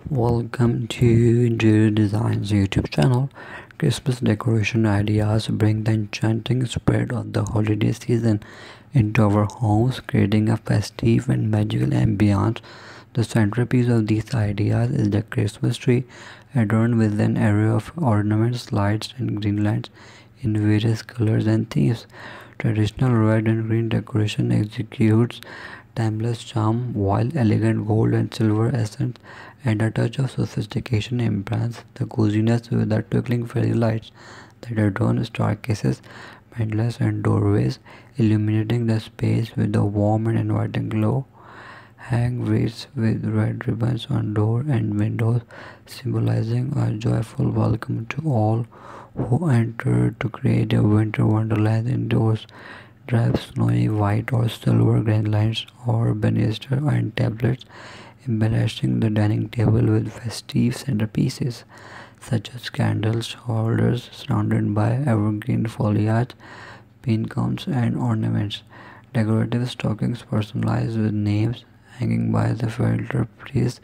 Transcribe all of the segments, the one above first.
Welcome to Interior Design's YouTube channel. Christmas decoration ideas bring the enchanting spirit of the holiday season into our homes, creating a festive and magical ambiance. The centerpiece of these ideas is the Christmas tree, adorned with an array of ornaments, lights, and green lights in various colors and themes. Traditional red and green decoration executes timeless charm, while elegant gold and silver accents add a touch of sophistication and enhance the coziness with the twinkling fairy lights that adorn staircases, mantelets, and doorways, illuminating the space with a warm and inviting glow. Hang wreaths with red ribbons on door and windows, symbolizing a joyful welcome to all who enter to create a winter wonderland indoors. Drap snowy white or silver garlands or banister and tablets, embellishing the dining table with festive centerpieces such as candles holders surrounded by evergreen foliage, pin cones, and ornaments. Decorative stockings personalized with names hanging by the filter priest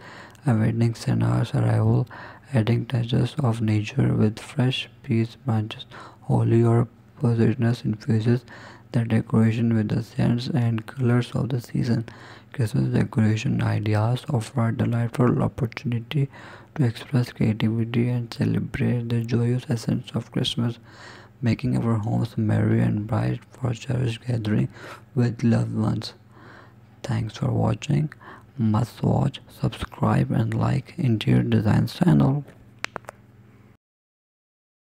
awaiting Santa's arrival, adding touches of nature with fresh peach branches, holy or poisonous infuses the decoration with the scents and colors of the season. Christmas decoration ideas offer a delightful opportunity to express creativity and celebrate the joyous essence of Christmas, making our homes merry and bright for cherished gathering with loved ones. Thanks for watching. Must watch, subscribe and like Interior Design channel.